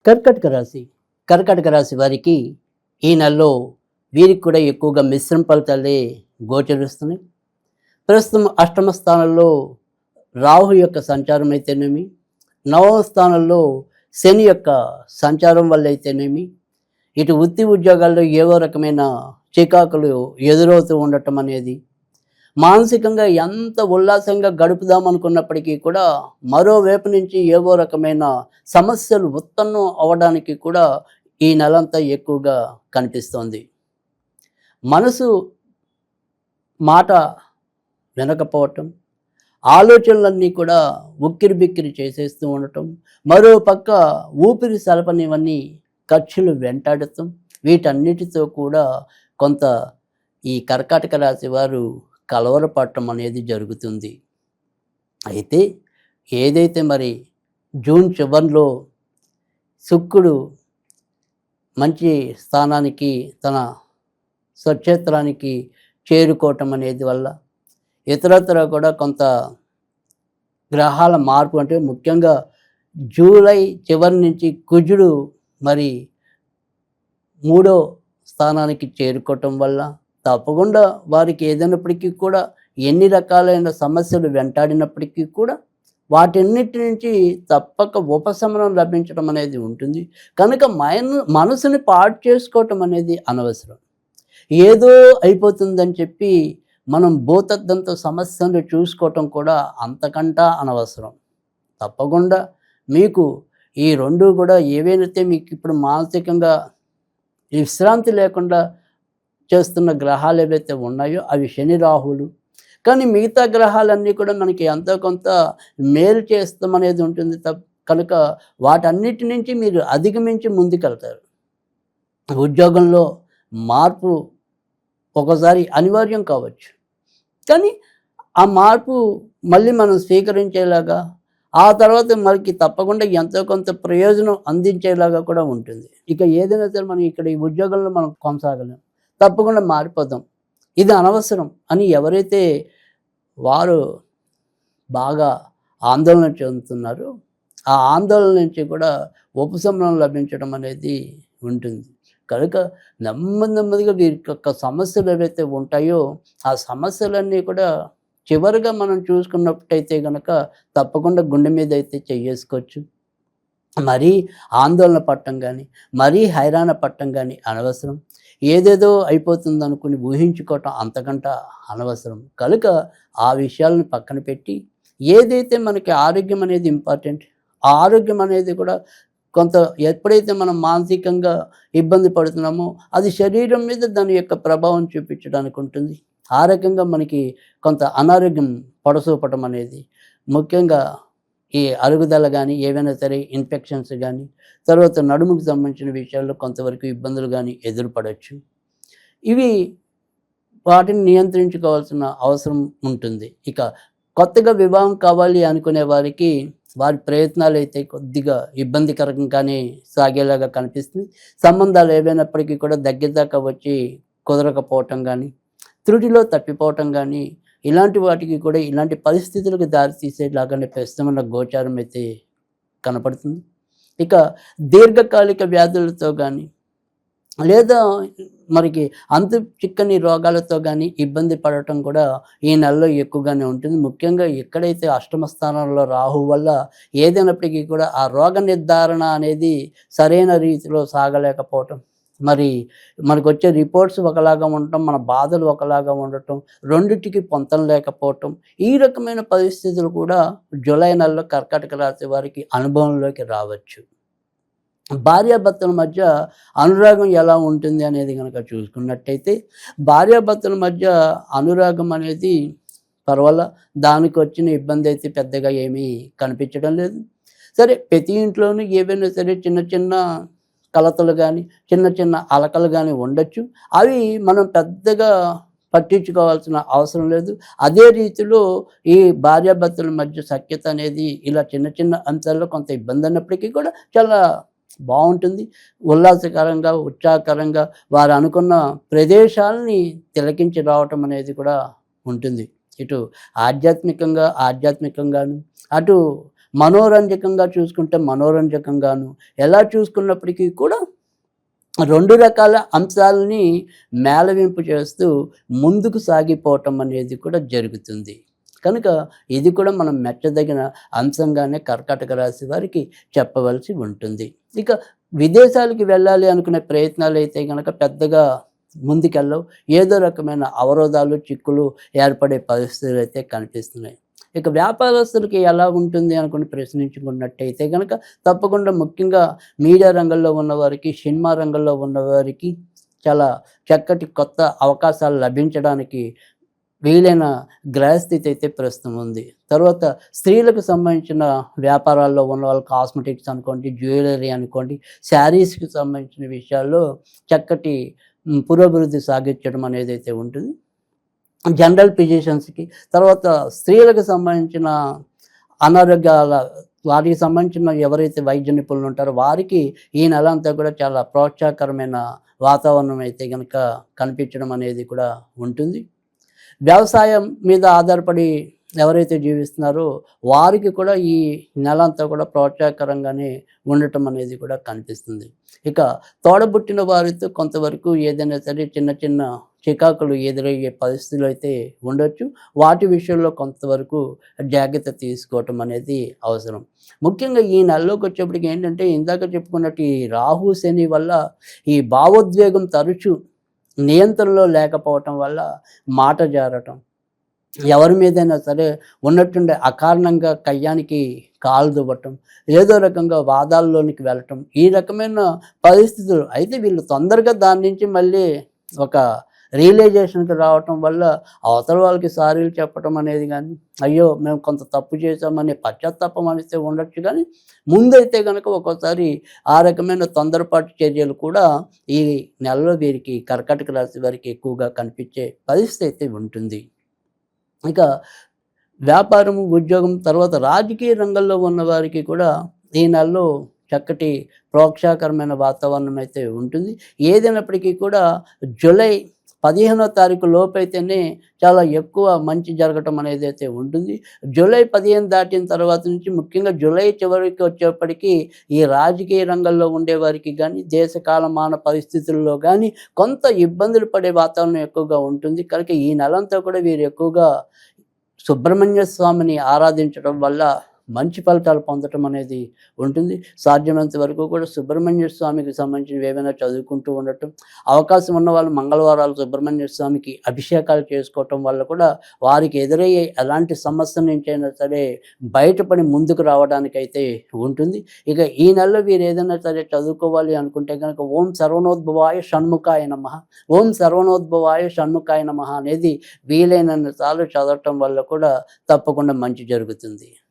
కర్కాటక రాశి. కర్కాటక రాశి వారికి ఈ నెలలో వీరికి కూడా ఎక్కువగా మిశ్రమ ఫలితాలే గోచరిస్తున్నాయి. ప్రస్తుతం అష్టమ స్థానంలో రాహు యొక్క సంచారం అయితేనేమి, నవమ స్థానంలో శని యొక్క సంచారం వల్ల అయితేనేమి, ఇటు వృత్తి ఉద్యోగాల్లో ఏవో రకమైన చికాకులు ఎదురవుతూ ఉండటం అనేది, మానసికంగా ఎంత ఉల్లాసంగా గడుపుదాం అనుకున్నప్పటికీ కూడా మరోవైపు నుంచి ఏవో రకమైన సమస్యలు ఉత్పన్నం అవ్వడానికి కూడా ఈ నెలంతా ఎక్కువగా కనిపిస్తోంది. మనసు మాట వినకపోవటం, ఆలోచనలన్నీ కూడా ఉక్కిరి బిక్కిరి చేసేస్తూ ఉండటం, మరో పక్క ఊపిరి సలపనివన్నీ ఖర్చులు వెంటాడటం, వీటన్నిటితో కూడా కొంత ఈ కర్కాటక రాశి వారు కలవరపడటం అనేది జరుగుతుంది. అయితే ఏదైతే మరి జూన్ చివరిలో శుక్రుడు మంచి స్థానానికి తన స్వక్షేత్రానికి చేరుకోవటం అనేది వల్ల ఇతరత్ర కూడా కొంత గ్రహాల మార్పు, అంటే ముఖ్యంగా జూలై చివరి నుంచి కుజుడు మరి 3వ స్థానానికి చేరుకోవటం వల్ల తప్పకుండా వారికి ఏదైనప్పటికీ కూడా ఎన్ని రకాలైన సమస్యలు వెంటాడినప్పటికీ కూడా వాటన్నిటి నుంచి తప్పక ఉపశమనం లభించడం అనేది ఉంటుంది. కనుక మనసుని పాడు చేసుకోవటం అనేది అనవసరం. ఏదో అయిపోతుందని చెప్పి మనం భూతద్దంతో సమస్యలు చూసుకోవటం కూడా అంతకంటా అనవసరం. తప్పకుండా మీకు ఈ రెండు కూడా ఏవైతే మీకు ఇప్పుడు మానసికంగా విశ్రాంతి లేకుండా చేస్తున్న గ్రహాలు ఏవైతే ఉన్నాయో అవి శని రాహులు. కానీ మిగతా గ్రహాలన్నీ కూడా మనకి ఎంతో కొంత మేలు చేస్తామనేది ఉంటుంది. కనుక వాటన్నిటి నుంచి మీరు అధిగమించి ముందుకెళ్తారు. ఉద్యోగంలో మార్పు ఒకసారి అనివార్యం కావచ్చు, కానీ ఆ మార్పు మళ్ళీ మనం స్వీకరించేలాగా, ఆ తర్వాత మనకి తప్పకుండా ఎంతో కొంత ప్రయోజనం అందించేలాగా కూడా ఉంటుంది. ఇక ఏదైనా సరే మనం ఇక్కడ ఈ ఉద్యోగంలో మనం కొనసాగలేం, తప్పకుండా మారిపోదాం, ఇది అనవసరం అని ఎవరైతే వారు బాగా ఆందోళన చెందుతున్నారో ఆ ఆందోళన నుంచి కూడా ఉపశమనం లభించడం అనేది ఉంటుంది. కనుక నెమ్మదిగా వీరి యొక్క సమస్యలు ఏవైతే ఉంటాయో ఆ సమస్యలన్నీ కూడా చివరిగా మనం చూసుకున్నట్టయితే కనుక తప్పకుండా గుండె మీద అయితే చెయ్యేసుకోవచ్చు. మరీ ఆందోళన పడటం కానీ, మరీ హైరాణ పడటం కానీ అనవసరం. ఏదేదో అయిపోతుంది అనుకుని ఊహించుకోవటం అంతకంటే అనవసరం. కనుక ఆ విషయాలను పక్కన పెట్టి ఏదైతే మనకి ఆరోగ్యం అనేది ఇంపార్టెంట్, ఆ ఆరోగ్యం అనేది కూడా కొంత ఎప్పుడైతే మనం మానసికంగా ఇబ్బంది పడుతున్నామో అది శరీరం మీద దాని యొక్క ప్రభావం చూపించడానికి ఉంటుంది. ఆ రకంగా మనకి కొంత అనారోగ్యం పొడసూపటం అనేది, ముఖ్యంగా ఈ అరుగుదల కానీ, ఏవైనా సరే ఇన్ఫెక్షన్స్ కానీ, తర్వాత నడుముకు సంబంధించిన విషయాల్లో కొంతవరకు ఇబ్బందులు కానీ ఎదురుపడవచ్చు. ఇవి వాటిని నియంత్రించుకోవాల్సిన అవసరం ఉంటుంది. ఇక కొత్తగా వివాహం కావాలి అనుకునే వారికి వారి ప్రయత్నాలు అయితే కొద్దిగా ఇబ్బందికరంగానే సాగేలాగా కనిపిస్తుంది. సంబంధాలు ఏవైనప్పటికీ కూడా దగ్గర దాకా వచ్చి కుదరకపోవటం కానీ, త్రుటిలో తప్పిపోవటం కానీ, ఇలాంటి వాటికి కూడా ఇలాంటి పరిస్థితులకు దారితీసేలాగానే ప్రస్తుతమైన గోచారం అయితే కనపడుతుంది. ఇక దీర్ఘకాలిక వ్యాధులతో కానీ, లేదా మనకి అంతు చిక్కని రోగాలతో కానీ ఇబ్బంది పడటం కూడా ఈ నెలలో ఎక్కువగానే ఉంటుంది. ముఖ్యంగా ఎక్కడైతే అష్టమ స్థానంలో రాహు వల్ల ఏదైనప్పటికీ కూడా ఆ రోగ నిర్ధారణ అనేది సరైన రీతిలో సాగలేకపోవటం, మరి మనకు వచ్చే రిపోర్ట్స్ ఒకలాగా ఉండటం, మన బాధలు ఒకలాగా ఉండటం, రెండిటికి పొంతం లేకపోవటం, ఈ రకమైన పరిస్థితులు కూడా జూలై నెలలో కర్కాటక రాశి వారికి అనుభవంలోకి రావచ్చు. భార్యాభర్తల మధ్య అనురాగం ఎలా ఉంటుంది అనేది కనుక చూసుకున్నట్టయితే, భార్యాభర్తల మధ్య అనురాగం అనేది పర్వాలా, దానికి వచ్చిన ఇబ్బంది అయితే పెద్దగా ఏమీ కనిపించడం లేదు. సరే, ప్రతి ఇంట్లోనూ ఏవైనా సరే చిన్న చిన్న కలతలు కానీ, చిన్న చిన్న అలకలు కానీ ఉండొచ్చు. అవి మనం పెద్దగా పట్టించుకోవాల్సిన అవసరం లేదు. అదే రీతిలో ఈ భార్యాభర్తల మధ్య సఖ్యత అనేది ఇలా చిన్న చిన్న అంశాల్లో కొంత ఇబ్బంది అన్నప్పటికీ కూడా చాలా బాగుంటుంది. ఉల్లాసకరంగా, ఉత్సాహకరంగా వారు అనుకున్న ప్రదేశాలని తిలకించి రావటం అనేది కూడా ఉంటుంది. ఇటు ఆధ్యాత్మికంగాను, అటు మనోరంజకంగా చూసుకుంటే మనోరంజకంగాను, ఎలా చూసుకున్నప్పటికీ కూడా 2 రకాల అంశాలని మేళవింపు చేస్తూ ముందుకు సాగిపోవటం అనేది కూడా జరుగుతుంది. కనుక ఇది కూడా మనం మెచ్చదగిన అంశంగానే కర్కాటక రాశి వారికి చెప్పవలసి ఉంటుంది. ఇక విదేశాలకి వెళ్ళాలి అనుకునే ప్రయత్నాలైతే గనక పెద్దగా ముందుకెళ్ళవు. ఏదో రకమైన అవరోధాలు, చిక్కులు ఏర్పడే పరిస్థితులైతే కనిపిస్తున్నాయి. ఇక వ్యాపారస్తులకి ఎలా ఉంటుంది అనుకుని ప్రశ్నించుకున్నట్టయితే గనక తప్పకుండా ముఖ్యంగా మీడియా రంగంలో ఉన్నవారికి, సినిమా రంగంలో ఉన్నవారికి చాలా చక్కటి కొత్త అవకాశాలు లభించడానికి వీలైన గ్రహస్థితి అయితే ప్రస్తుతం ఉంది. తర్వాత స్త్రీలకు సంబంధించిన వ్యాపారాల్లో ఉన్న వాళ్ళు కాస్మెటిక్స్ అనుకోండి, జ్యువెలరీ అనుకోండి, శారీస్‌కి సంబంధించిన విషయాల్లో చక్కటి పురోభివృద్ధి సాగించడం అనేదైతే ఉంటుంది. జనరల్ ఫిజిషియన్స్‌కి, తర్వాత స్త్రీలకు సంబంధించిన అనారోగ్యాల వాటికి సంబంధించిన ఎవరైతే వైద్య నిపుణులు ఉంటారో వారికి ఈ నెల అంతా కూడా చాలా ప్రోత్సాహకరమైన వాతావరణం అయితే గనక కనిపించడం అనేది కూడా ఉంటుంది. వ్యవసాయం మీద ఆధారపడి ఎవరైతే జీవిస్తున్నారో వారికి కూడా ఈ నెల అంతా కూడా ప్రోత్సాహకరంగానే ఉండటం అనేది కూడా కనిపిస్తుంది. ఇక తోడబుట్టిన వారితో కొంతవరకు ఏదైనా సరే చిన్న చిన్న చికాకులు ఎదురయ్యే పరిస్థితులు అయితే ఉండొచ్చు. వాటి విషయంలో కొంతవరకు జాగ్రత్త తీసుకోవటం అనేది అవసరం. ముఖ్యంగా ఈ నెలలోకి వచ్చేప్పటికి ఏంటంటే ఇందాక చెప్పుకున్నట్టు ఈ రాహు శని వల్ల ఈ భావోద్వేగం తరచు నియంత్రణలో లేకపోవటం వల్ల మాట జారటం, ఎవరి మీదైనా సరే ఉన్నట్టుండే అకారణంగా కయ్యానికి కాలు దువ్వటం, ఏదో రకంగా వాదాల్లోనికి వెళ్ళటం, ఈ రకమైన పరిస్థితులు అయితే వీళ్ళు తొందరగా దాని నుంచి మళ్ళీ ఒక రియలైజేషన్కి రావటం వల్ల అవతల వాళ్ళకి సారీలు చెప్పటం అనేది కానీ, అయ్యో మేము కొంత తప్పు చేసామనే పశ్చాత్తాపం అయితే ఉండొచ్చు. కానీ ముందైతే కనుక ఒక్కోసారి ఆ రకమైన తొందరపాటు చర్యలు కూడా ఈ నెలలో వీరికి కర్కాటక రాశి వారికి ఎక్కువగా కనిపించే పరిస్థితి అయితే ఉంటుంది. ఇక వ్యాపారము, ఉద్యోగం, తర్వాత రాజకీయ రంగంలో ఉన్న వారికి కూడా ఈ నెలలో చక్కటి ప్రోత్సాహకరమైన వాతావరణం అయితే ఉంటుంది. ఏదైనప్పటికీ కూడా జూలై 15వ తారీఖు లోపైతేనే చాలా ఎక్కువ మంచి జరగటం అనేది అయితే ఉంటుంది. జూలై 15 దాటిన తర్వాత నుంచి ముఖ్యంగా జూలై చివరికి వచ్చేప్పటికీ ఈ రాజకీయ రంగంలో ఉండేవారికి కానీ, దేశ కాలమాన పరిస్థితుల్లో కానీ కొంత ఇబ్బందులు పడే వాతావరణం ఎక్కువగా ఉంటుంది. కనుక ఈ నెలంతా కూడా వీరు ఎక్కువగా సుబ్రహ్మణ్య స్వామిని ఆరాధించడం వల్ల మంచి ఫలితాలు పొందటం అనేది ఉంటుంది. సాధ్యమైనంత వరకు కూడా సుబ్రహ్మణ్య స్వామికి సంబంధించినవి ఏమైనా చదువుకుంటూ ఉండటం, అవకాశం ఉన్న వాళ్ళు మంగళవారాలు సుబ్రహ్మణ్య స్వామికి అభిషేకాలు చేసుకోవటం వల్ల కూడా వారికి ఎదురయ్యే ఎలాంటి సమస్య నుంచైనా సరే బయటపడి ముందుకు రావడానికైతే ఉంటుంది. ఇక ఈ నెలలో వీరు ఏదైనా సరే చదువుకోవాలి అనుకుంటే కనుక ఓం సర్వనోద్భవాయ షణ్ముఖాయ నమః, ఓం సర్వనోద్భవాయ షణ్ముఖాయ నమః అనేది వీలైనన్ని సార్లు చదవటం వల్ల కూడా తప్పకుండా మంచి జరుగుతుంది.